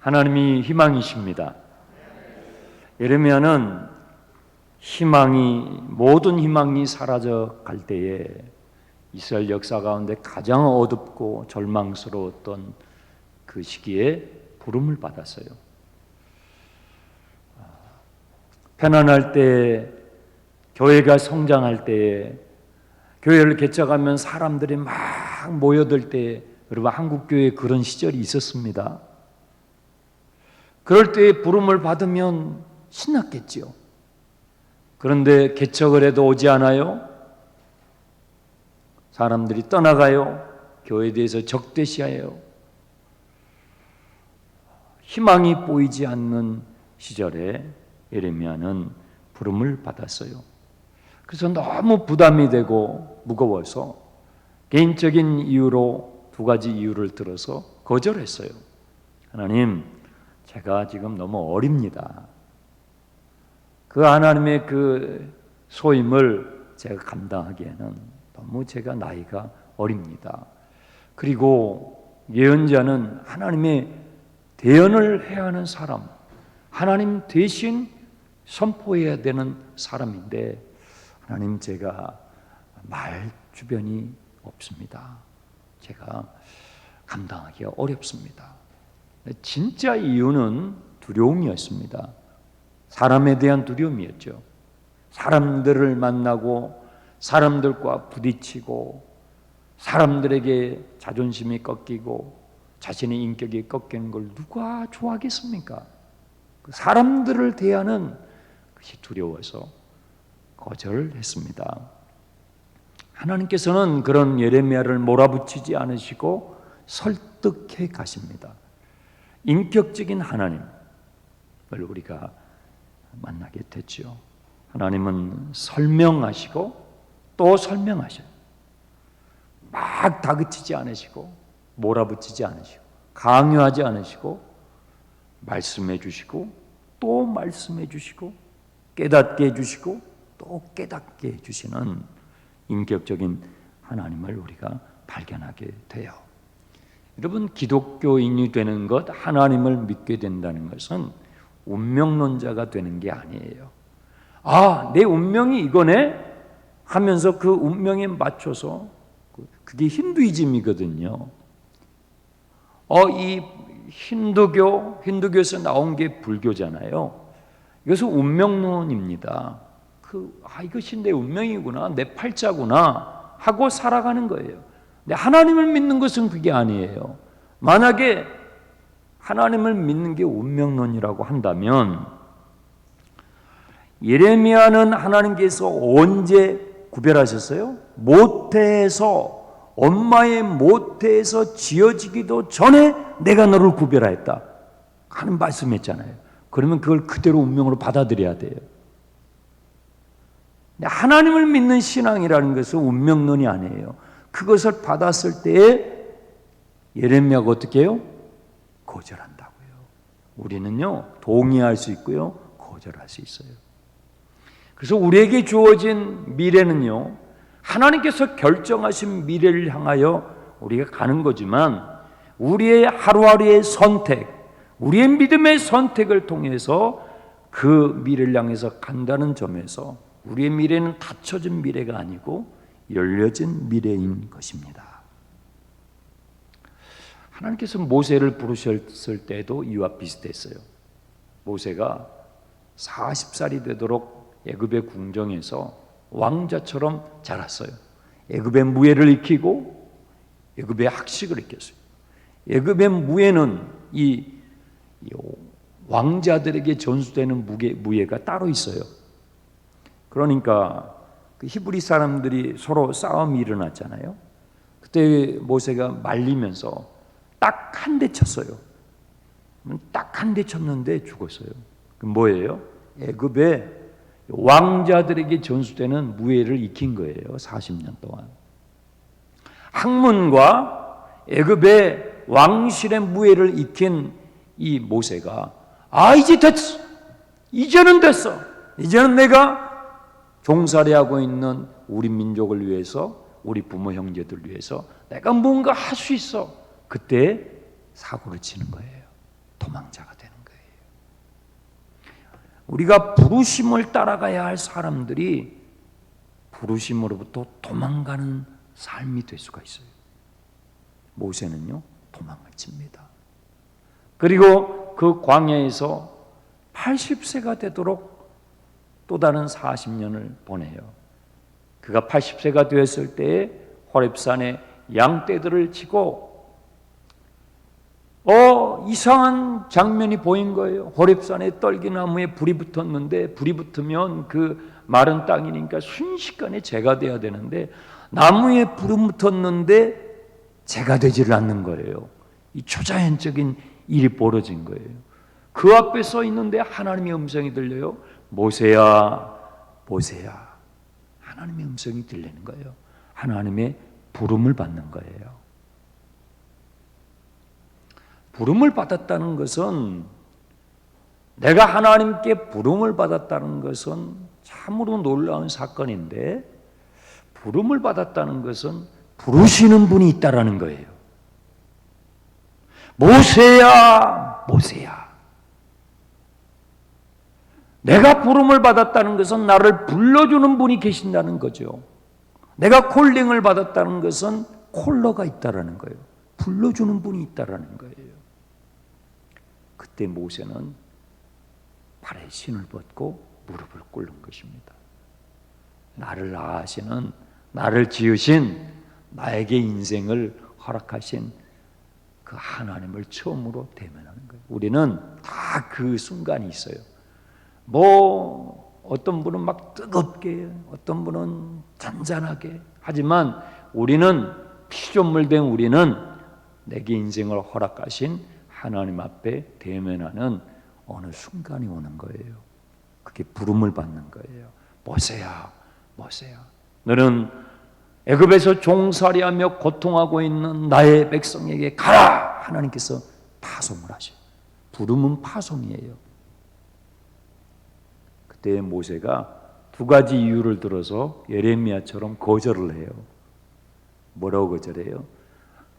하나님이 희망이십니다. 예레미야는 모든 희망이 사라져 갈 때에 이스라엘 역사 가운데 가장 어둡고 절망스러웠던 그 시기에 부름을 받았어요. 편안할 때, 교회가 성장할 때에, 교회를 개척하면 사람들이 막 모여들 때, 여러분 한국교회에 그런 시절이 있었습니다. 그럴 때 부름을 받으면 신났겠지요. 그런데 개척을 해도 오지 않아요. 사람들이 떠나가요. 교회에 대해서 적대시해요. 희망이 보이지 않는 시절에 예레미야는 부름을 받았어요. 그래서 너무 부담이 되고 무거워서 개인적인 이유로 2가지 이유를 들어서 거절했어요. 하나님, 제가 지금 너무 어립니다. 그 하나님의 그 소임을 제가 감당하기에는 너무 제가 나이가 어립니다. 그리고 예언자는 하나님의 대언을 해야 하는 사람, 하나님 대신 선포해야 되는 사람인데 하나님, 제가 말 주변이 없습니다. 제가 감당하기가 어렵습니다. 진짜 이유는 두려움이었습니다. 사람에 대한 두려움이었죠. 사람들을 만나고 사람들과 부딪히고 사람들에게 자존심이 꺾이고 자신의 인격이 꺾이는 걸 누가 좋아하겠습니까? 사람들을 대하는 것이 두려워서 거절했습니다. 하나님께서는 그런 예레미야를 몰아붙이지 않으시고 설득해 가십니다. 인격적인 하나님을 우리가 만나게 됐죠. 하나님은 설명하시고 또 설명하셔요. 막 다그치지 않으시고 몰아붙이지 않으시고 강요하지 않으시고 말씀해 주시고 또 말씀해 주시고 깨닫게 해주시고 또 깨닫게 해주시는 인격적인 하나님을 우리가 발견하게 돼요. 여러분, 기독교인이 되는 것, 하나님을 믿게 된다는 것은 운명론자가 되는 게 아니에요. 아, 내 운명이 이거네 하면서 그 운명에 맞춰서, 그게 힌두이즘이거든요. 이 힌두교에서 나온 게 불교잖아요. 이것은 운명론입니다. 이것이 내 운명이구나, 내 팔자구나 하고 살아가는 거예요. 근데 하나님을 믿는 것은 그게 아니에요. 만약에 하나님을 믿는 게 운명론이라고 한다면 예레미야는 하나님께서 언제 구별하셨어요? 모태에서, 엄마의 모태에서 지어지기도 전에 내가 너를 구별하였다 하는 말씀했잖아요. 그러면 그걸 그대로 운명으로 받아들여야 돼요. 하나님을 믿는 신앙이라는 것은 운명론이 아니에요. 그것을 받았을 때에 예레미야가 어떻게 해요? 거절한다고요. 우리는요, 동의할 수 있고요, 거절할 수 있어요. 그래서 우리에게 주어진 미래는요, 하나님께서 결정하신 미래를 향하여 우리가 가는 거지만 우리의 하루하루의 선택, 우리의 믿음의 선택을 통해서 그 미래를 향해서 간다는 점에서 우리의 미래는 닫혀진 미래가 아니고 열려진 미래인 것입니다. 하나님께서 모세를 부르셨을 때도 이와 비슷했어요. 모세가 40살이 되도록 애굽의 궁정에서 왕자처럼 자랐어요. 애굽의 무예를 익히고 애굽의 학식을 익혔어요. 애굽의 무예는 이 왕자들에게 전수되는 무예가 따로 있어요. 그러니까 그 히브리 사람들이 서로 싸움이 일어났잖아요. 그때 모세가 말리면서 딱 한 대 쳤어요. 딱 한 대 쳤는데 죽었어요. 그 뭐예요? 애굽의 왕자들에게 전수되는 무예를 익힌 거예요. 40년 동안. 학문과 애굽의 왕실의 무예를 익힌 이 모세가 이제 됐어. 이제는 됐어. 이제는 내가 종살이하고 있는 우리 민족을 위해서, 우리 부모 형제들 위해서 내가 뭔가 할 수 있어. 그때 사고를 치는 거예요. 도망자가 되는 거예요. 우리가 부르심을 따라가야 할 사람들이 부르심으로부터 도망가는 삶이 될 수가 있어요. 모세는요, 도망을 칩니다. 그리고 그 광야에서 80세가 되도록 또 다른 40년을 보내요. 그가 80세가 되었을 때에 호렙산에 양떼들을 치고 이상한 장면이 보인 거예요. 호렙산에 떨기나무에 불이 붙었는데 불이 붙으면 그 마른 땅이니까 순식간에 재가 돼야 되는데 나무에 불이 붙었는데 재가 되지를 않는 거예요. 이 초자연적인 일이 벌어진 거예요. 그 앞에 서 있는데 하나님의 음성이 들려요. 모세야, 모세야. 하나님의 음성이 들리는 거예요. 하나님의 부름을 받는 거예요. 부름을 받았다는 것은, 내가 하나님께 부름을 받았다는 것은 참으로 놀라운 사건인데, 부름을 받았다는 것은 부르시는 분이 있다라는 거예요. 모세야, 모세야. 내가 부름을 받았다는 것은 나를 불러주는 분이 계신다는 거죠. 내가 콜링을 받았다는 것은 콜러가 있다라는 거예요. 불러주는 분이 있다라는 거예요. 그때 모세는 발에 신을 벗고 무릎을 꿇는 것입니다. 나를 낳으시는, 나를 지으신, 나에게 인생을 허락하신 그 하나님을 처음으로 대면하는 거예요. 우리는 다 그 순간이 있어요. 어떤 분은 막 뜨겁게, 어떤 분은 잔잔하게 하지만 우리는, 피조물 된 우리는 내게 인생을 허락하신 하나님 앞에 대면하는 어느 순간이 오는 거예요. 그게 부름을 받는 거예요. 모세야, 모세야. 너는 애굽에서 종살이하며 고통하고 있는 나의 백성에게 가라! 하나님께서 파송을 하셔요. 부름은 파송이에요. 그때 모세가 두 가지 이유를 들어서 예레미야처럼 거절을 해요. 뭐라고 거절해요?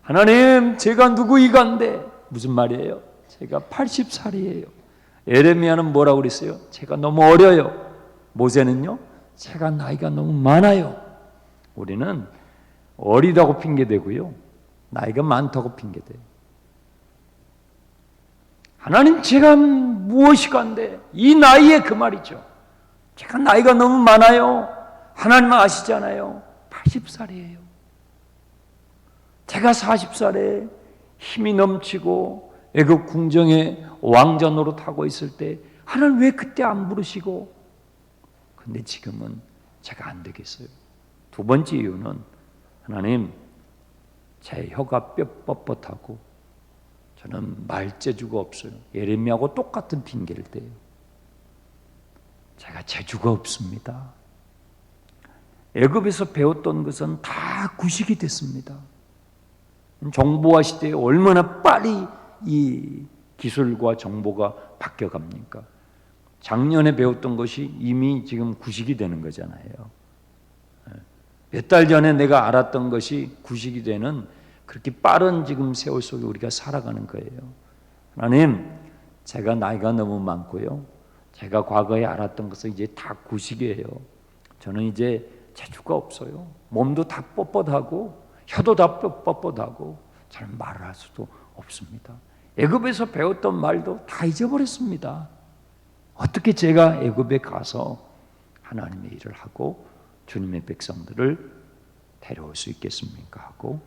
하나님, 제가 누구이간데? 무슨 말이에요? 제가 80살이에요. 예레미야는 뭐라고 그랬어요? 제가 너무 어려요. 모세는요? 제가 나이가 너무 많아요. 우리는 어리다고 핑계대고요, 나이가 많다고 핑계대요. 하나님, 제가 무엇이간데? 이 나이에 그 말이죠. 제가 나이가 너무 많아요. 하나님은 아시잖아요. 80살이에요. 제가 40살에 힘이 넘치고 애굽 궁정에 왕자 노릇하고 있을 때 하나님 왜 그때 안 부르시고? 근데 지금은 제가 안 되겠어요. 두 번째 이유는, 하나님, 제 혀가 뻣뻣하고 저는 말재주가 없어요. 예레미야하고 똑같은 핑계를 대요. 제가 재주가 없습니다. 애굽에서 배웠던 것은 다 구식이 됐습니다. 정보화 시대에 얼마나 빨리 이 기술과 정보가 바뀌어갑니까? 작년에 배웠던 것이 이미 지금 구식이 되는 거잖아요. 몇 달 전에 내가 알았던 것이 구식이 되는, 그렇게 빠른 지금 세월 속에 우리가 살아가는 거예요. 하나님, 제가 나이가 너무 많고요, 제가 과거에 알았던 것은 이제 다 구식이에요. 저는 이제 재주가 없어요. 몸도 다 뻣뻣하고 혀도 다 뻣뻣하고 저는 말을 할 수도 없습니다. 애굽에서 배웠던 말도 다 잊어버렸습니다. 어떻게 제가 애굽에 가서 하나님의 일을 하고 주님의 백성들을 데려올 수 있겠습니까? 하고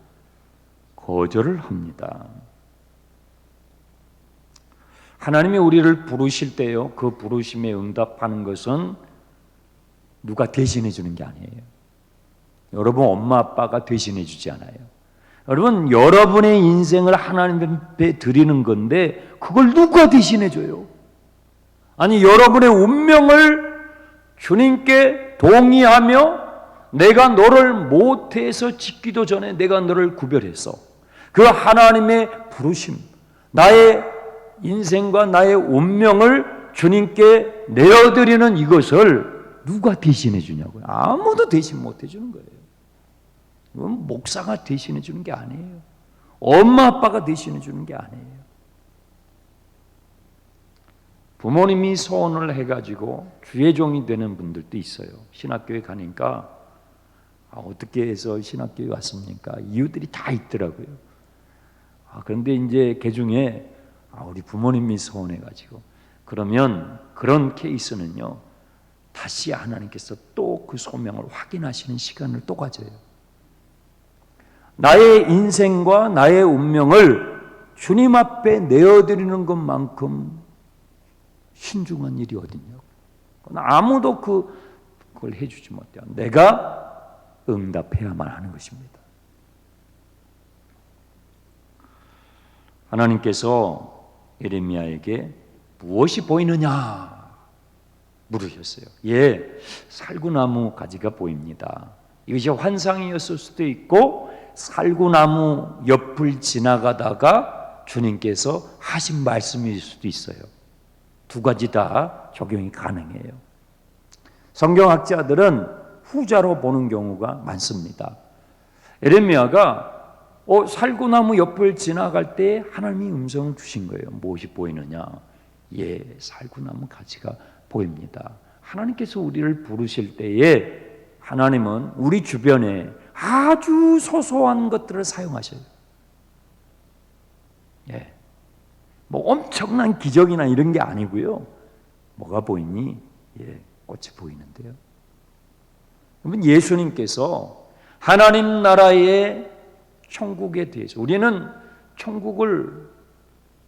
거절을 합니다. 하나님이 우리를 부르실 때요, 그 부르심에 응답하는 것은 누가 대신해 주는 게 아니에요. 여러분 엄마 아빠가 대신해 주지 않아요. 여러분, 여러분의 인생을 하나님 앞에 드리는 건데 그걸 누가 대신해 줘요? 아니, 여러분의 운명을 주님께 동의하며 내가 너를 모태에서 짓기도 전에 내가 너를 구별해서 그 하나님의 부르심, 나의 인생과 나의 운명을 주님께 내어드리는 이것을 누가 대신해 주냐고요? 아무도 대신 못 해주는 거예요. 이건 목사가 대신해 주는 게 아니에요. 엄마 아빠가 대신해 주는 게 아니에요. 부모님이 소원을 해가지고 주의 종이 되는 분들도 있어요. 신학교에 가니까 어떻게 해서 신학교에 왔습니까? 이유들이 다 있더라고요. 그런데 이제 그 중에 우리 부모님이 소원해가지고 그러면 그런 케이스는요, 다시 하나님께서 또 그 소명을 확인하시는 시간을 또 가져요. 나의 인생과 나의 운명을 주님 앞에 내어드리는 것만큼 신중한 일이 어딨냐고. 아무도 그걸 해주지 못해요. 내가 응답해야만 하는 것입니다. 하나님께서 예레미야에게 무엇이 보이느냐 물으셨어요. 예, 살구나무 가지가 보입니다. 이것이 환상이었을 수도 있고 살구나무 옆을 지나가다가 주님께서 하신 말씀일 수도 있어요. 두 가지 다 적용이 가능해요. 성경학자들은 후자로 보는 경우가 많습니다. 예레미야가 살구나무 옆을 지나갈 때 하나님이 음성을 주신 거예요. 무엇이 보이느냐? 예, 살구나무 가지가 보입니다. 하나님께서 우리를 부르실 때에 하나님은 우리 주변에 아주 소소한 것들을 사용하셔요. 예, 뭐 엄청난 기적이나 이런 게 아니고요. 뭐가 보이니? 예, 꽃이 보이는데요. 여러분, 예수님께서 하나님 나라의 천국에 대해서, 우리는 천국을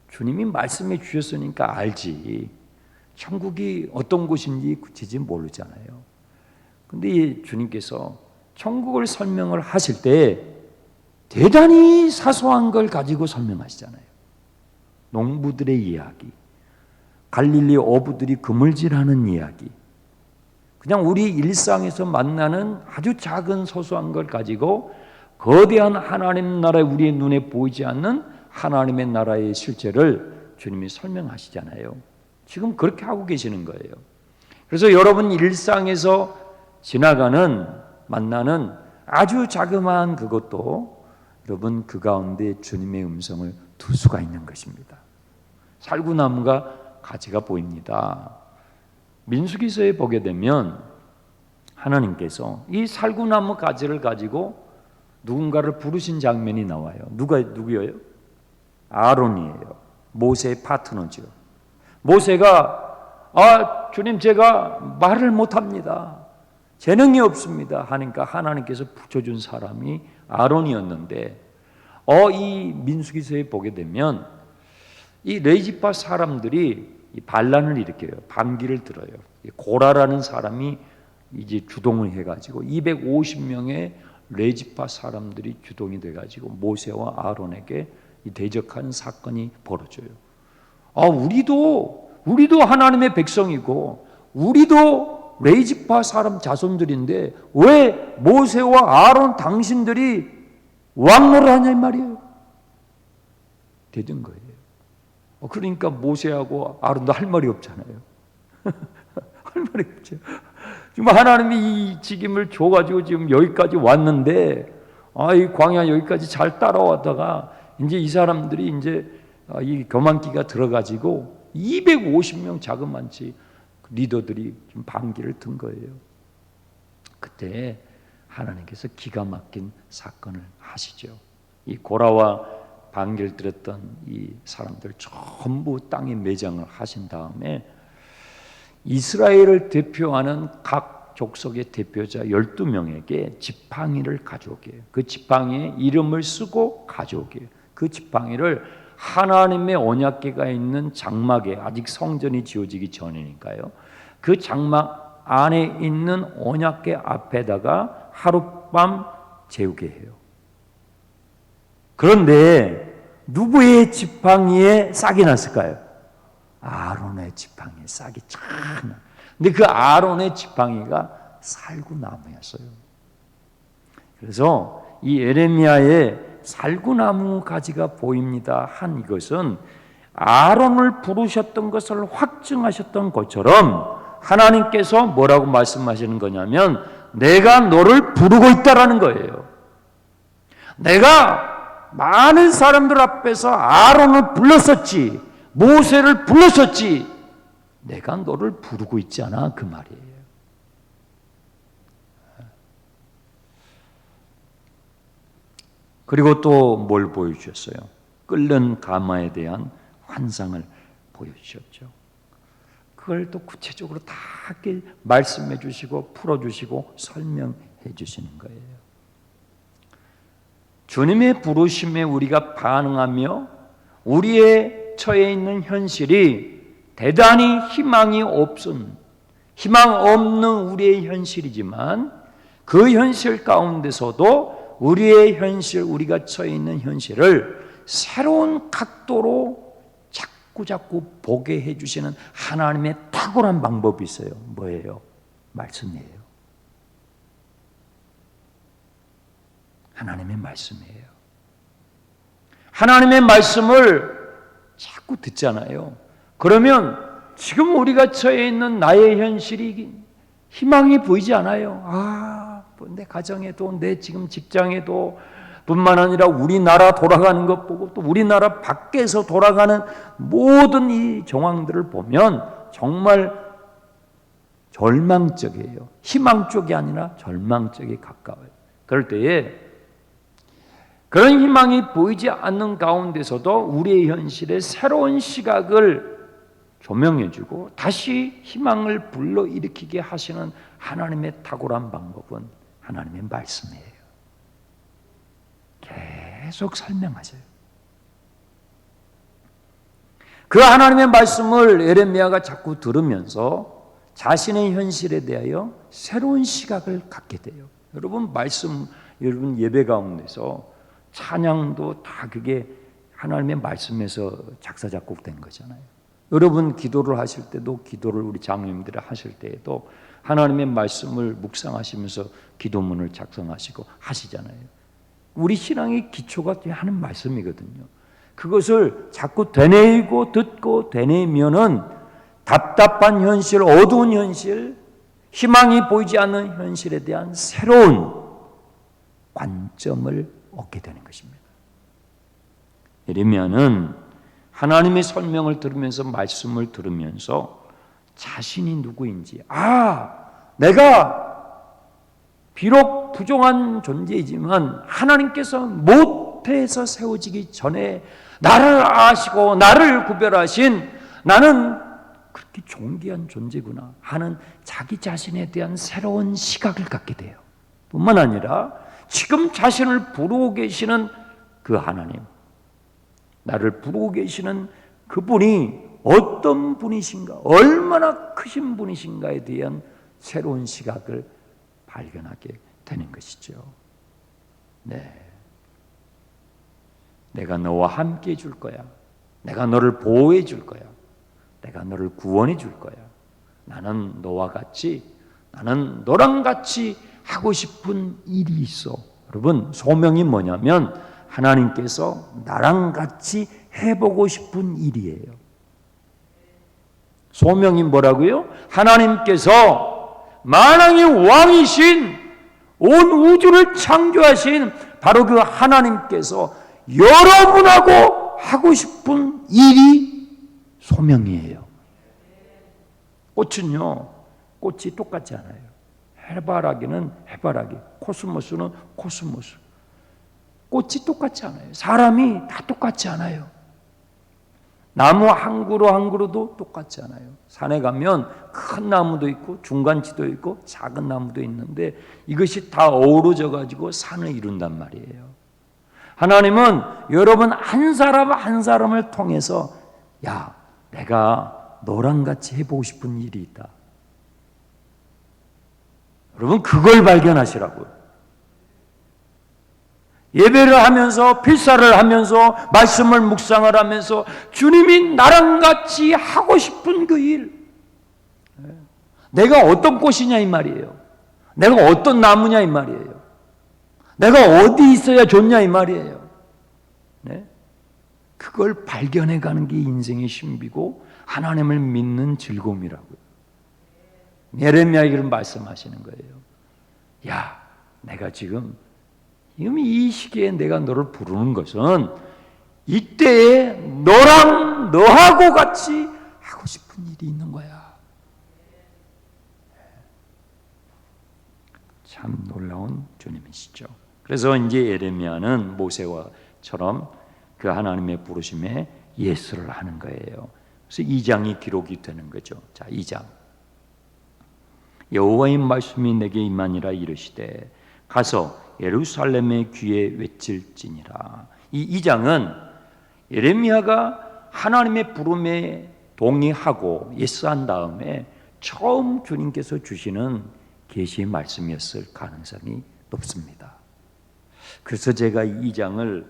주님이 말씀해 주셨으니까 알지, 천국이 어떤 곳인지 구체적이 모르잖아요. 근데 주님께서 천국을 설명을 하실 때 대단히 사소한 걸 가지고 설명하시잖아요. 농부들의 이야기, 갈릴리 어부들이 그물질하는 이야기, 그냥 우리 일상에서 만나는 아주 작은 소소한 걸 가지고 거대한 하나님 나라에, 우리의 눈에 보이지 않는 하나님의 나라의 실체를 주님이 설명하시잖아요. 지금 그렇게 하고 계시는 거예요. 그래서 여러분 일상에서 지나가는, 만나는 아주 자그마한 그것도 여러분 그 가운데 주님의 음성을 둘 수가 있는 것입니다. 살구나무가 가지가 보입니다. 민수기서에 보게 되면 하나님께서 이 살구나무 가지를 가지고 누군가를 부르신 장면이 나와요. 누구예요? 아론이에요. 모세의 파트너죠. 모세가 주님, 제가 말을 못합니다. 재능이 없습니다 하니까 하나님께서 붙여준 사람이 아론이었는데, 이 민수기서에 보게 되면 이 레지파 사람들이 반란을 일으켜요. 반기를 들어요. 고라라는 사람이 이제 주동을 해가지고 250명의 레지파 사람들이 주동이 돼가지고 모세와 아론에게 이 대적한 사건이 벌어져요. 우리도 하나님의 백성이고 우리도 레지파 사람 자손들인데 왜 모세와 아론 당신들이 왕노를 하냐 이 말이에요. 되던 거예요. 그러니까 모세하고 아론도 할 말이 없잖아요. 할 말이 없죠. 지금 하나님이 이 직임을 줘가지고 지금 여기까지 왔는데, 이 광야 여기까지 잘 따라왔다가 이제 이 사람들이 이제 이 교만기가 들어가지고 250명 자그만치 리더들이 좀 반기를 든 거예요. 그때 하나님께서 기가 막힌 사건을 하시죠. 이 고라와 반기를 들었던 이 사람들 전부 땅에 매장을 하신 다음에 이스라엘을 대표하는 각 족속의 대표자 12명에게 지팡이를 가져오게 해요. 그 지팡이에 이름을 쓰고 가져오게 해요. 그 지팡이를 하나님의 언약궤가 있는 장막에, 아직 성전이 지어지기 전이니까요, 그 장막 안에 있는 언약궤 앞에다가 하룻밤 재우게 해요. 그런데 누구의 지팡이에 싹이 났을까요? 아론의 지팡이에 싹이 쫙 나. 근데 그 아론의 지팡이가 살구나무였어요. 그래서 이 예레미야의 살구나무 가지가 보입니다 한 이것은 아론을 부르셨던 것을 확증하셨던 것처럼 하나님께서 뭐라고 말씀하시는 거냐면 내가 너를 부르고 있다라는 거예요. 내가 많은 사람들 앞에서 아론을 불렀었지, 모세를 불렀었지. 내가 너를 부르고 있지 않아, 그 말이에요. 그리고 또 뭘 보여주셨어요? 끓는 가마에 대한 환상을 보여주셨죠. 그걸 또 구체적으로 다 말씀해 주시고 풀어주시고 설명해 주시는 거예요. 주님의 부르심에 우리가 반응하며 우리의 처해 있는 현실이 대단히 희망 없는 우리의 현실이지만 그 현실 가운데서도 우리의 현실, 우리가 처해 있는 현실을 새로운 각도로 자꾸 보게 해주시는 하나님의 탁월한 방법이 있어요. 뭐예요? 말씀이에요. 하나님의 말씀이에요. 하나님의 말씀을 자꾸 듣잖아요. 그러면 지금 우리가 처해 있는 나의 현실이 희망이 보이지 않아요. 내 가정에도 내 지금 직장에도 뿐만 아니라 우리나라 돌아가는 것 보고 또 우리나라 밖에서 돌아가는 모든 이 정황들을 보면 정말 절망적이에요. 희망 쪽이 아니라 절망 쪽에 가까워요. 그럴 때에 그런 희망이 보이지 않는 가운데서도 우리의 현실에 새로운 시각을 조명해주고 다시 희망을 불러일으키게 하시는 하나님의 탁월한 방법은 하나님의 말씀이에요. 계속 설명하세요. 그 하나님의 말씀을 에레미야가 자꾸 들으면서 자신의 현실에 대하여 새로운 시각을 갖게 돼요. 여러분 예배 가운데서 찬양도 다 그게 하나님의 말씀에서 작사 작곡된 거잖아요. 여러분 기도를 하실 때도 기도를 우리 장로님들이 하실 때에도 하나님의 말씀을 묵상하시면서 기도문을 작성하시고 하시잖아요. 우리 신앙의 기초가 하는 말씀이거든요. 그것을 자꾸 되뇌이고 듣고 되뇌이면은 답답한 현실, 어두운 현실, 희망이 보이지 않는 현실에 대한 새로운 관점을 얻게 되는 것입니다. 예레미야는 하나님의 설명을 들으면서 말씀을 들으면서 자신이 누구인지 내가 비록 부족한 존재이지만 하나님께서 모태에서 세워지기 전에 나를 아시고 나를 구별하신 나는 그렇게 존귀한 존재구나 하는 자기 자신에 대한 새로운 시각을 갖게 돼요. 뿐만 아니라 지금 자신을 부르고 계시는 그 하나님, 나를 부르고 계시는 그분이 어떤 분이신가, 얼마나 크신 분이신가에 대한 새로운 시각을 발견하게 되는 것이죠. 네, 내가 너와 함께 해줄 거야. 내가 너를 보호해 줄 거야. 내가 너를 구원해 줄 거야. 나는 너랑 같이 하고 싶은 일이 있어. 여러분, 소명이 뭐냐면 하나님께서 나랑 같이 해보고 싶은 일이에요. 소명이 뭐라고요? 하나님께서 만왕의 왕이신 온 우주를 창조하신 바로 그 하나님께서 여러분하고 하고 싶은 일이 소명이에요. 꽃이 똑같지 않아요. 해바라기는 해바라기, 코스모스는 코스모스. 꽃이 똑같지 않아요. 사람이 다 똑같지 않아요. 나무 한 그루도 똑같지 않아요. 산에 가면 큰 나무도 있고 중간치도 있고 작은 나무도 있는데 이것이 다 어우러져 가지고 산을 이룬단 말이에요. 하나님은 여러분 한 사람 한 사람을 통해서 내가 너랑 같이 해보고 싶은 일이 있다. 여러분 그걸 발견하시라고요. 예배를 하면서 필사를 하면서 말씀을 묵상을 하면서 주님이 나랑 같이 하고 싶은 그 일, 내가 어떤 꽃이냐 이 말이에요. 내가 어떤 나무냐 이 말이에요. 내가 어디 있어야 좋냐 이 말이에요. 네? 그걸 발견해가는 게 인생의 신비고 하나님을 믿는 즐거움이라고요. 예레미야에게는 말씀하시는 거예요. 내가 지금 이 시기에 내가 너를 부르는 것은 이때에 너하고 같이 하고 싶은 일이 있는 거야. 참 놀라운 주님이시죠. 그래서 이제 예레미야는 모세와처럼 그 하나님의 부르심에 예스를 하는 거예요. 그래서 2장이 기록이 되는 거죠. 자, 2장. 여호와의 말씀이 내게 임하니라 이르시되 가서 예루살렘의 귀에 외칠지니라. 이 2장은 예레미야가 하나님의 부름에 동의하고 예스한 다음에 처음 주님께서 주시는 계시의 말씀이었을 가능성이 높습니다. 그래서 제가 이 2장을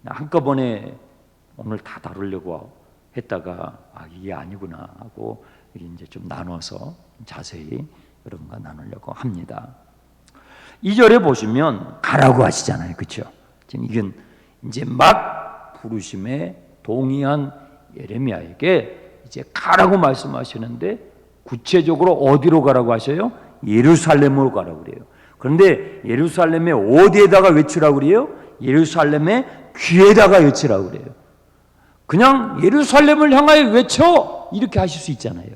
한꺼번에 오늘 다 다루려고 했다가 이게 아니구나 하고 이제 좀 나눠서 자세히 여러분과 나누려고 합니다. 2절에 보시면 가라고 하시잖아요. 그렇죠? 지금 이건 이제 막 부르심에 동의한 예레미야에게 이제 가라고 말씀하시는데 구체적으로 어디로 가라고 하셔요? 예루살렘으로 가라고 그래요. 그런데 예루살렘의 어디에다가 외치라고 그래요? 예루살렘의 귀에다가 외치라고 그래요. 그냥 예루살렘을 향하여 외쳐 이렇게 하실 수 있잖아요.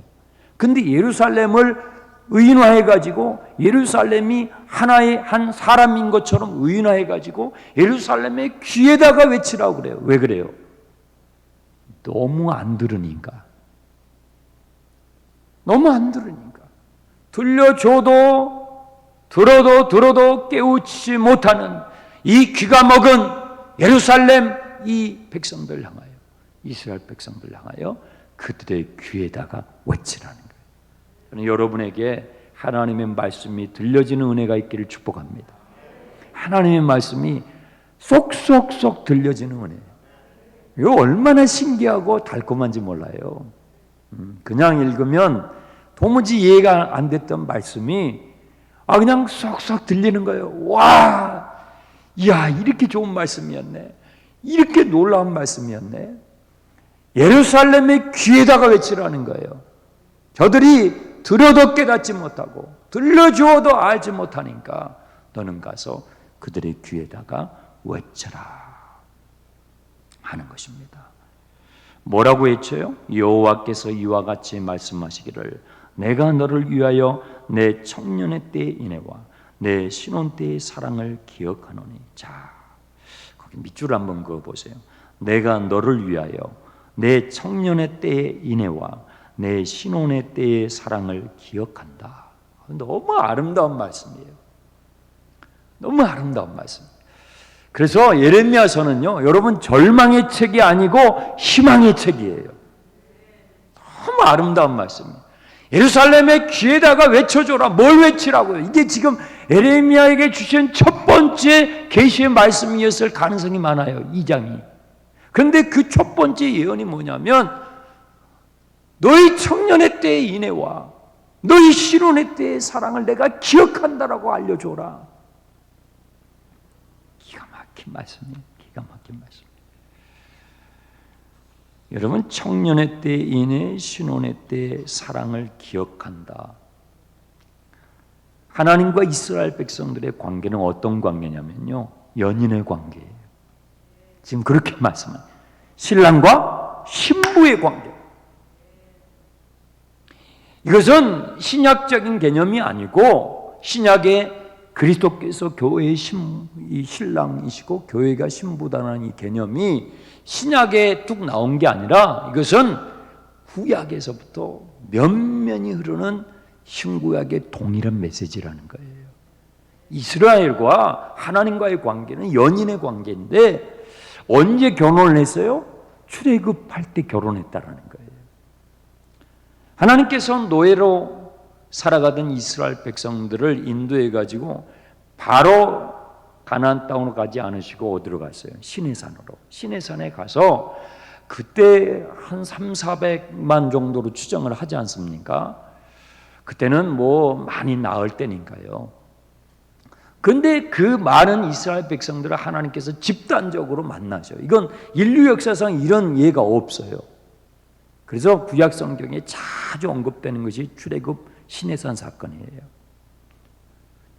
근데 예루살렘을 의인화해가지고 예루살렘이 하나의 한 사람인 것처럼 의인화해가지고 예루살렘의 귀에다가 외치라고 그래요. 왜 그래요? 너무 안 들으니까. 너무 안 들으니까. 들려줘도 들어도 깨우치지 못하는 이 귀가 먹은 예루살렘 이 백성들 향하여, 이스라엘 백성들 향하여 그들의 귀에다가 외치라는 거예요. 저는 여러분에게 하나님의 말씀이 들려지는 은혜가 있기를 축복합니다. 하나님의 말씀이 쏙쏙쏙 들려지는 은혜. 이거 얼마나 신기하고 달콤한지 몰라요. 그냥 읽으면 도무지 이해가 안 됐던 말씀이 그냥 쏙쏙 들리는 거예요. 와, 이야, 이렇게 좋은 말씀이었네. 이렇게 놀라운 말씀이었네. 예루살렘의 귀에다가 외치라는 거예요. 저들이 들어도 깨닫지 못하고 들려주어도 알지 못하니까 너는 가서 그들의 귀에다가 외쳐라 하는 것입니다. 뭐라고 외쳐요? 여호와께서 이와 같이 말씀하시기를 내가 너를 위하여 내 청년의 때의 인애와 내 신혼 때의 사랑을 기억하노니. 자, 거기 밑줄 한번 그어보세요. 내가 너를 위하여 내 청년의 때의 인애와 내 신혼의 때의 사랑을 기억한다. 너무 아름다운 말씀이에요. 너무 아름다운 말씀. 그래서 예레미야서는요, 여러분 절망의 책이 아니고 희망의 책이에요. 너무 아름다운 말씀이에요. 예루살렘의 귀에다가 외쳐줘라. 뭘 외치라고요? 이게 지금 예레미야에게 주신 첫 번째 계시의 말씀이었을 가능성이 많아요. 2장이. 그런데 그 첫 번째 예언이 뭐냐면 너희 청년의 때의 인애와 너희 신혼의 때의 사랑을 내가 기억한다라고 알려줘라. 기가 막힌 말씀이에요. 기가 막힌 말씀. 여러분, 청년의 때의 인애, 신혼의 때의 사랑을 기억한다. 하나님과 이스라엘 백성들의 관계는 어떤 관계냐면요, 연인의 관계예요. 지금 그렇게 말씀합니다. 신랑과 신부의 관계. 이것은 신약적인 개념이 아니고 신약의 그리스도께서 교회의 신랑이시고 교회가 신부다라는 이 개념이 신약에 뚝 나온 게 아니라 이것은 구약에서부터 면면이 흐르는 신구약의 동일한 메시지라는 거예요. 이스라엘과 하나님과의 관계는 연인의 관계인데 언제 결혼을 했어요? 출애굽할 때 결혼했다라는 거예요. 하나님께서 노예로 살아가던 이스라엘 백성들을 인도해 가지고 바로 가나안 땅으로 가지 않으시고 어디로 갔어요? 시내산으로. 시내산에 가서 그때 한 300~400만 정도로 추정을 하지 않습니까? 그때는 뭐 많이 나을 때니까요. 근데 그 많은 이스라엘 백성들을 하나님께서 집단적으로 만나셔요. 이건 인류 역사상 이런 예가 없어요. 그래서 구약 성경에 자주 언급되는 것이 출애굽 시내산 사건이에요.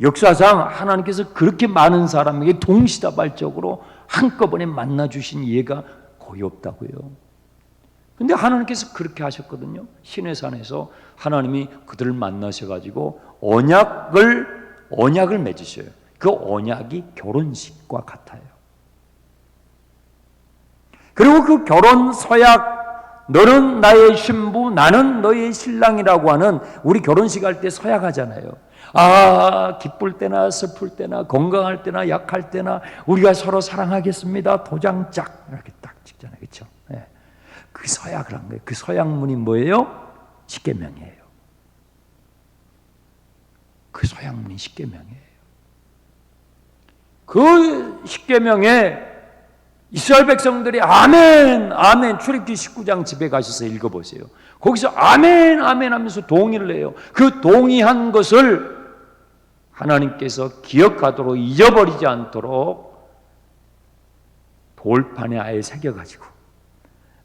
역사상 하나님께서 그렇게 많은 사람에게 동시다발적으로 한꺼번에 만나 주신 예가 거의 없다고요. 근데 하나님께서 그렇게 하셨거든요. 시내산에서 하나님이 그들을 만나셔 가지고 언약을 언약을 맺으셔요. 그 언약이 결혼식과 같아요. 그리고 그 결혼 서약, 너는 나의 신부, 나는 너의 신랑이라고 하는, 우리 결혼식 할 때 서약하잖아요. 기쁠 때나 슬플 때나 건강할 때나 약할 때나 우리가 서로 사랑하겠습니다. 도장짝 이렇게 딱 찍잖아요. 그렇죠? 네. 그 서약을 한 거예요. 그 서약문이 뭐예요? 십계명이에요. 그 서약문이 십계명이에요. 그 십계명에 이스라엘 백성들이 아멘, 아멘, 출애굽기 19장 집에 가셔서 읽어보세요. 거기서 아멘, 아멘 하면서 동의를 해요. 그 동의한 것을 하나님께서 기억하도록, 잊어버리지 않도록 돌판에 아예 새겨가지고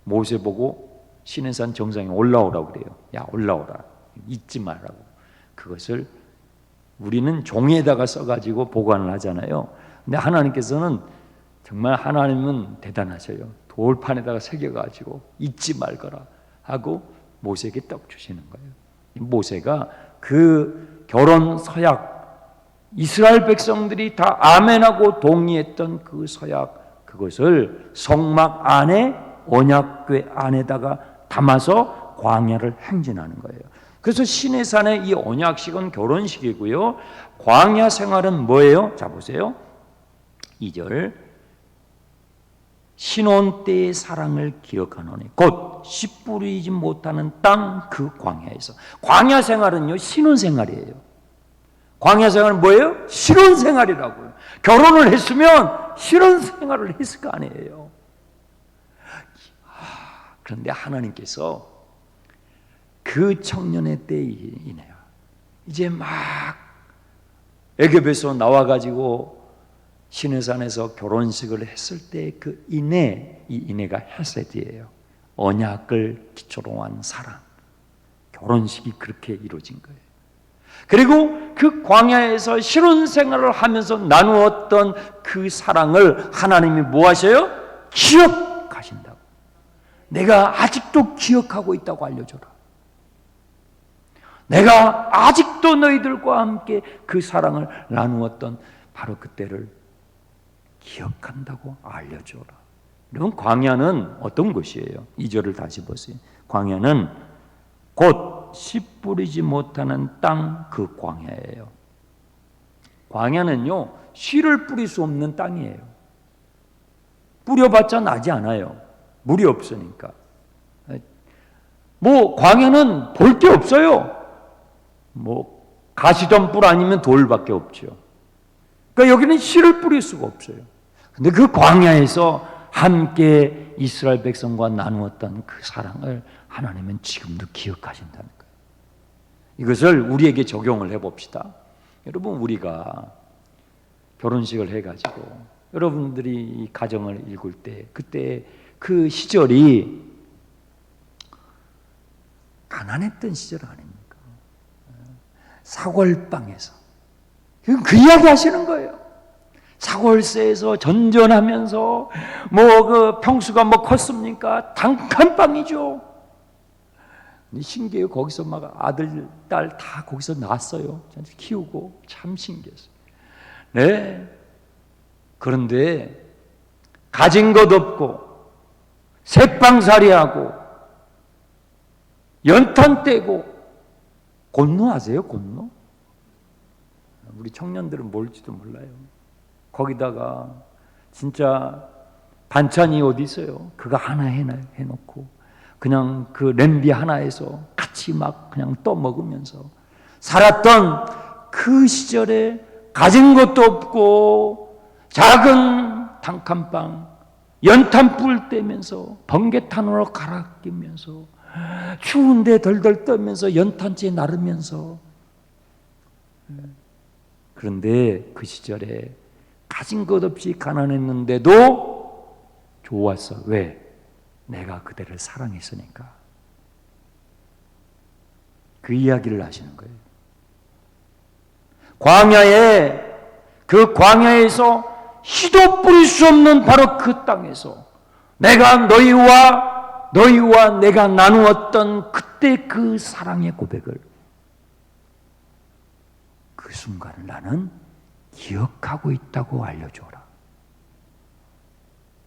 모세 보고 시내산 정상에 올라오라고 그래요. 야, 올라오라. 잊지 말라고. 그것을 우리는 종이에다가 써가지고 보관을 하잖아요. 근데 하나님께서는 정말, 하나님은 대단하셔요. 돌판에다가 새겨가지고 잊지 말거라 하고 모세에게 떡 주시는 거예요. 모세가 그 결혼 서약, 이스라엘 백성들이 다 아멘하고 동의했던 그 서약, 그것을 성막 안에, 언약궤 안에다가 담아서 광야를 행진하는 거예요. 그래서 시내산의 이 언약식은 결혼식이고요. 광야 생활은 뭐예요? 자, 보세요. 2절. 신혼 때의 사랑을 기억하노니 곧 씨 뿌리지 못하는 땅 그 광야에서. 광야 생활은요, 신혼 생활이에요. 광야 생활은 뭐예요? 신혼 생활이라고요. 결혼을 했으면 신혼 생활을 했을 거 아니에요. 그런데 하나님께서 그 청년의 때이네요. 이제 막 애굽에서 나와가지고 시내산에서 결혼식을 했을 때 그 인애, 이 인애가 헤세드예요. 언약을 기초로 한 사랑. 결혼식이 그렇게 이루어진 거예요. 그리고 그 광야에서 신혼 생활을 하면서 나누었던 그 사랑을 하나님이 뭐 하셔요? 기억하신다고. 내가 아직도 기억하고 있다고 알려줘라. 내가 아직도 너희들과 함께 그 사랑을 나누었던 바로 그때를 기억한다고 알려줘라. 여러분, 광야는 어떤 곳이에요? 2절을 다시 보세요. 광야는 곧 씨 뿌리지 못하는 땅 그 광야예요. 광야는요, 씨를 뿌릴 수 없는 땅이에요. 뿌려봤자 나지 않아요. 물이 없으니까. 광야는 볼 게 없어요. 가시덤불 아니면 돌밖에 없죠. 그러니까 여기는 씨를 뿌릴 수가 없어요. 근데 그 광야에서 함께 이스라엘 백성과 나누었던 그 사랑을 하나님은 지금도 기억하신다는 거예요. 이것을 우리에게 적용을 해봅시다. 여러분, 우리가 결혼식을 해가지고 여러분들이 이 가정을 일굴 때, 그때 그 시절이 가난했던 시절 아닙니까? 사골방에서 그 이야기 하시는 거예요. 사골세에서 전전하면서 그 평수가 컸습니까? 단칸방이죠. 신기해요. 거기서 막 아들, 딸 다 거기서 낳았어요. 키우고 참 신기했어요. 네. 그런데 가진 것 없고 새빵살이하고 연탄 떼고 곤노 아세요? 곤노? 우리 청년들은 뭘지도 몰라요. 거기다가 진짜 반찬이 어디 있어요? 그거 하나 해놓고 그냥 그 냄비 하나에서 같이 막 그냥 떠먹으면서 살았던 그 시절에 가진 것도 없고 작은 단칸방, 연탄불 떼면서 번개탄으로 갈아 끼면서 추운데 덜덜 떨면서 연탄재 나르면서. 그런데 그 시절에 가진 것 없이 가난했는데도 좋았어. 왜? 내가 그대를 사랑했으니까. 그 이야기를 하시는 거예요. 그 광야에서 씨도 뿌릴 수 없는 바로 그 땅에서 내가 너희와 내가 나누었던 그때 그 사랑의 고백을, 그 그 순간을 나는 기억하고 있다고 알려줘라.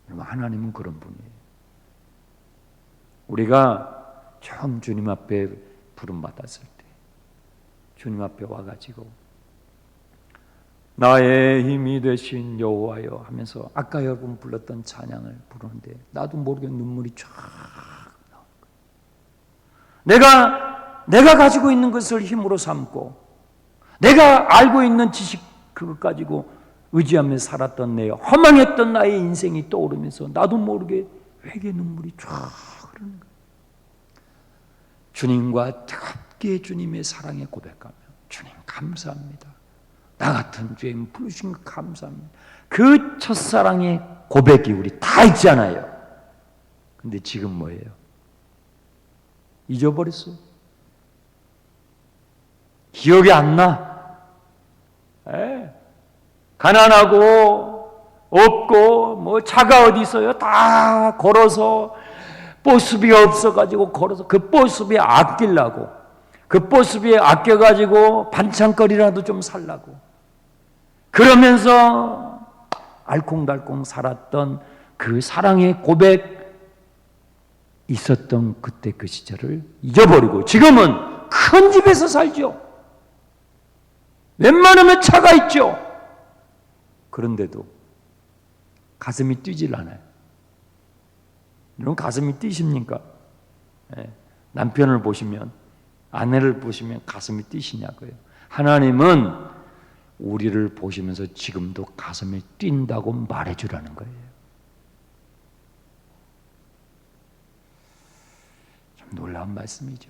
여러분, 하나님은 그런 분이에요. 우리가 처음 주님 앞에 부름받았을 때 주님 앞에 와가지고 나의 힘이 되신 여호와여 하면서 아까 여러분 불렀던 찬양을 부르는데 나도 모르게 눈물이 쫙 나온 거예요. 내가 가지고 있는 것을 힘으로 삼고 내가 알고 있는 지식 그것 가지고 의지하며 살았던 내 허망했던 나의 인생이 떠오르면서 나도 모르게 회개 눈물이 쫙 흐르는 거예요. 주님과 뜨겁게 주님의 사랑에 고백하며 주님 감사합니다. 나 같은 죄인 부르신 거 감사합니다. 그 첫사랑의 고백이 우리 다 있잖아요. 근데 지금 뭐예요? 잊어버렸어. 기억이 안 나. 가난하고 없고 뭐 차가 어디 있어요? 다 걸어서 버스비가 없어가지고 걸어서 그 버스비에 아끼려고 그 버스비에 아껴가지고 반찬거리라도 좀 살라고 그러면서 알콩달콩 살았던 그 사랑의 고백 있었던 그때 그 시절을 잊어버리고 지금은 큰 집에서 살죠. 웬만하면 차가 있죠. 그런데도 가슴이 뛰질 않아요. 여러분 가슴이 뛰십니까? 남편을 보시면 아내를 보시면 가슴이 뛰시냐고요. 하나님은 우리를 보시면서 지금도 가슴이 뛴다고 말해주라는 거예요. 참 놀라운 말씀이죠.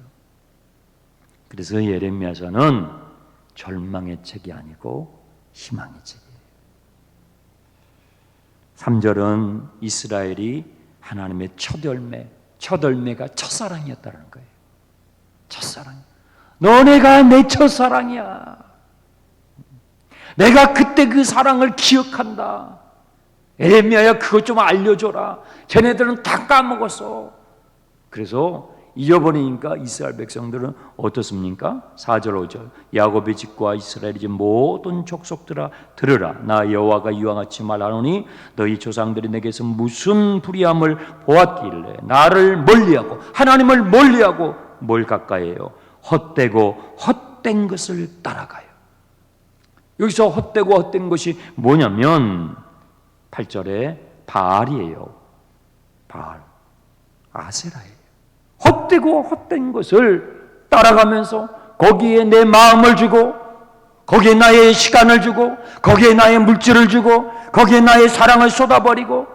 그래서 예레미야서는 절망의 책이 아니고 희망의 책이에요. 3절은 이스라엘이 하나님의 첫 열매가 첫사랑이었다는 거예요. 첫사랑. 너네가 내 첫사랑이야. 내가 그때 그 사랑을 기억한다. 에레미야야 그것 좀 알려줘라. 쟤네들은 다 까먹었어. 그래서 잊어버리니까 이스라엘 백성들은 어떻습니까? 4절 5절 야곱의 집과 이스라엘의 집 모든 족속들아 들으라. 나 여호와가 이와 같이 말하노니 너희 조상들이 내게서 무슨 불의함을 보았길래 나를 멀리하고 하나님을 멀리하고 뭘 가까이해요? 헛되고 헛된 것을 따라가요. 여기서 헛되고 헛된 것이 뭐냐면 8절에 바알이에요. 바알, 아세라예요. 헛되고 헛된 것을 따라가면서 거기에 내 마음을 주고 거기에 나의 시간을 주고 거기에 나의 물질을 주고 거기에 나의 사랑을 쏟아버리고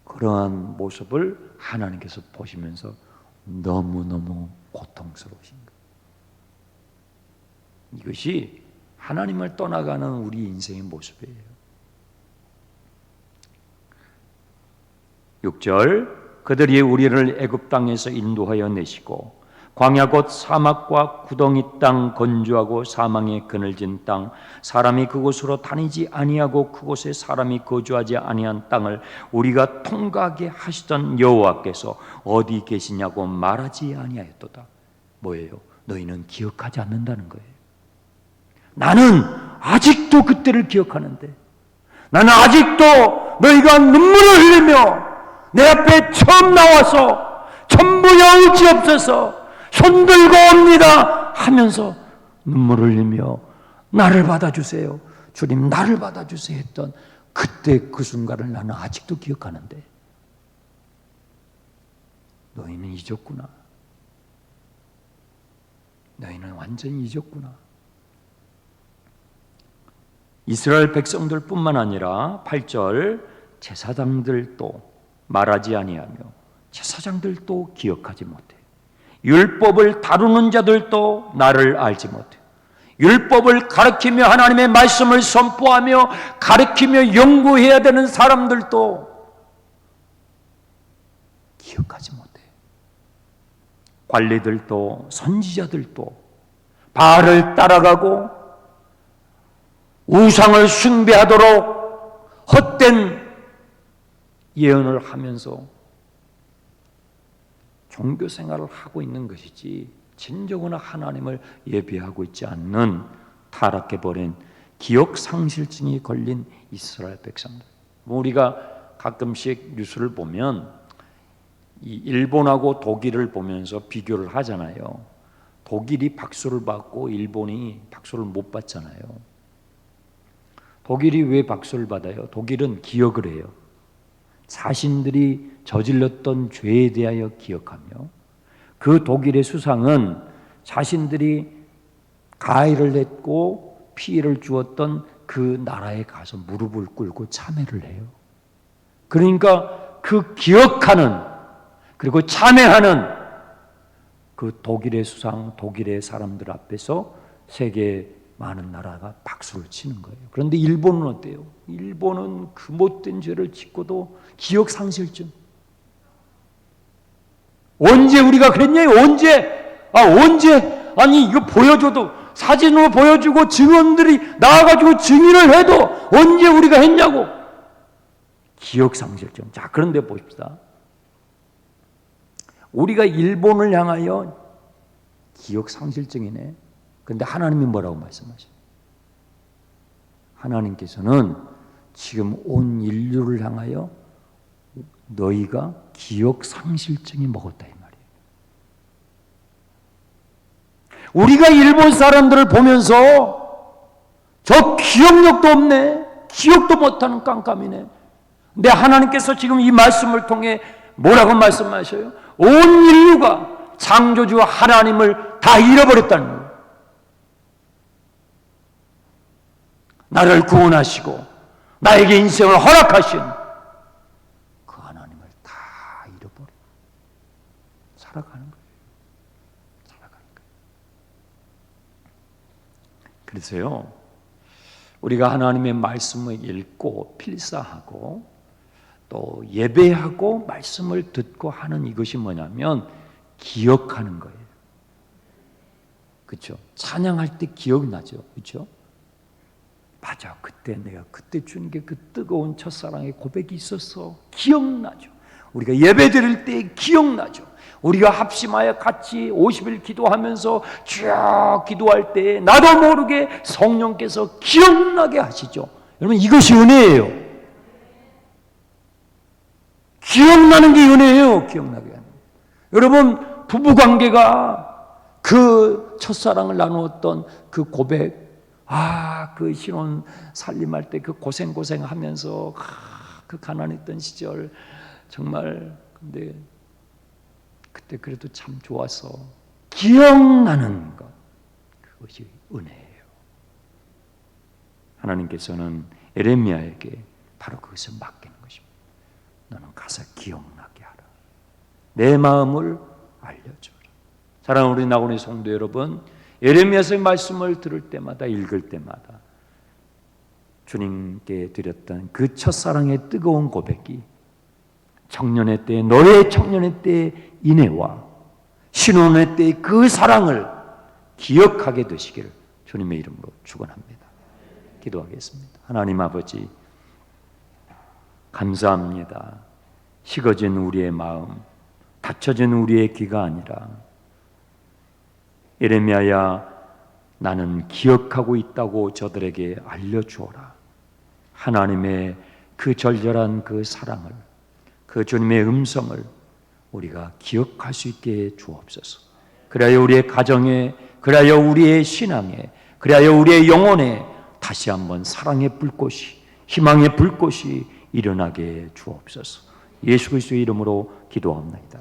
그러한 모습을 하나님께서 보시면서 너무너무 고통스러우신 거예요. 이것이 하나님을 떠나가는 우리 인생의 모습이에요. 6절 그들이 우리를 애굽 땅에서 인도하여 내시고 광야 곧 사막과 구덩이 땅 건조하고 사망의 그늘진 땅 사람이 그곳으로 다니지 아니하고 그곳에 사람이 거주하지 아니한 땅을 우리가 통과하게 하시던 여호와께서 어디 계시냐고 말하지 아니하였도다. 뭐예요? 너희는 기억하지 않는다는 거예요. 나는 아직도 그때를 기억하는데 나는 아직도 너희가 눈물을 흘리며 내 앞에 처음 나와서 전부여 의지없어서 손들고 옵니다 하면서 눈물을 흘리며 나를 받아주세요 주님 나를 받아주세요 했던 그때 그 순간을 나는 아직도 기억하는데 너희는 잊었구나. 너희는 완전히 잊었구나. 이스라엘 백성들뿐만 아니라 8절 제사장들도 말하지 아니하며 제사장들도 기억하지 못해. 율법을 다루는 자들도 나를 알지 못해. 율법을 가르치며 하나님의 말씀을 선포하며 가르치며 연구해야 되는 사람들도 기억하지 못해. 관리들도 선지자들도 바알을 따라가고 우상을 숭배하도록 헛된 예언을 하면서 종교 생활을 하고 있는 것이지 진정한 하나님을 예배하고 있지 않는 타락해버린 기억상실증이 걸린 이스라엘 백성들. 우리가 가끔씩 뉴스를 보면 이 일본하고 독일을 보면서 비교를 하잖아요. 독일이 박수를 받고 일본이 박수를 못 받잖아요. 독일이 왜 박수를 받아요? 독일은 기억을 해요. 자신들이 저질렀던 죄에 대하여 기억하며, 그 독일의 수상은 자신들이 가해를 했고 피해를 주었던 그 나라에 가서 무릎을 꿇고 참회를 해요. 그러니까 그 기억하는, 그리고 참회하는 그 독일의 수상, 독일의 사람들 앞에서 세계 많은 나라가 박수를 치는 거예요. 그런데 일본은 어때요? 일본은 그 못된 죄를 짓고도 기억상실증. 언제 우리가 그랬냐? 언제? 아니 이거 보여줘도, 사진으로 보여주고 증언들이 나와가지고 증인을 해도 언제 우리가 했냐고. 기억상실증. 자, 그런데 보십시다. 우리가 일본을 향하여 기억상실증이네. 그런데 하나님이 뭐라고 말씀하셔요? 하나님께서는 지금 온 인류를 향하여 너희가 기억상실증이 먹었다 이 말이에요. 우리가 일본 사람들을 보면서 저 기억력도 없네, 기억도 못하는 깜깜이네. 근데 하나님께서 지금 이 말씀을 통해 뭐라고 말씀하셔요? 온 인류가 창조주 하나님을 다 잃어버렸다는 거예요. 나를 구원하시고 나에게 인생을 허락하신 그 하나님을 다 잃어버리고 살아가는 거예요. 그래서요, 우리가 하나님의 말씀을 읽고 필사하고 또 예배하고 말씀을 듣고 하는 이것이 뭐냐면 기억하는 거예요. 그렇죠? 찬양할 때 기억나죠. 그렇죠? 맞아, 그때 내가 그때 준 게 그 뜨거운 첫사랑의 고백이 있었어. 기억나죠. 우리가 예배 드릴 때 기억나죠. 우리가 합심하여 같이 50일 기도하면서 쭉 기도할 때 나도 모르게 성령께서 기억나게 하시죠. 여러분, 이것이 은혜예요. 기억나는 게 은혜예요. 기억나게 하는. 여러분, 부부관계가 그 첫사랑을 나누었던 그 고백, 그 신혼 살림할 때 그 고생하면서 그 가난했던 시절 정말, 근데 그때 그래도 참 좋아서 기억나는 것, 그것이 은혜예요. 하나님께서는 에레미야에게 바로 그것을 맡기는 것입니다. 너는 가서 기억나게 하라. 내 마음을 알려줘라. 사랑하는 우리 나고니 성도 여러분, 에레미야서의 말씀을 들을 때마다, 읽을 때마다 주님께 드렸던 그 첫사랑의 뜨거운 고백이 청년의 때, 너의 청년의 때의 인애와 신혼의 때의 그 사랑을 기억하게 되시기를 주님의 이름으로 축원합니다. 기도하겠습니다. 하나님 아버지, 감사합니다. 식어진 우리의 마음, 닫혀진 우리의 귀가 아니라 에레미야야, 나는 기억하고 있다고 저들에게 알려주어라. 하나님의 그 절절한 그 사랑을, 그 주님의 음성을 우리가 기억할 수 있게 주옵소서. 그래야 우리의 가정에, 그래야 우리의 신앙에, 그래야 우리의 영혼에 다시 한번 사랑의 불꽃이, 희망의 불꽃이 일어나게 주옵소서. 예수 그리스도의 이름으로 기도합니다.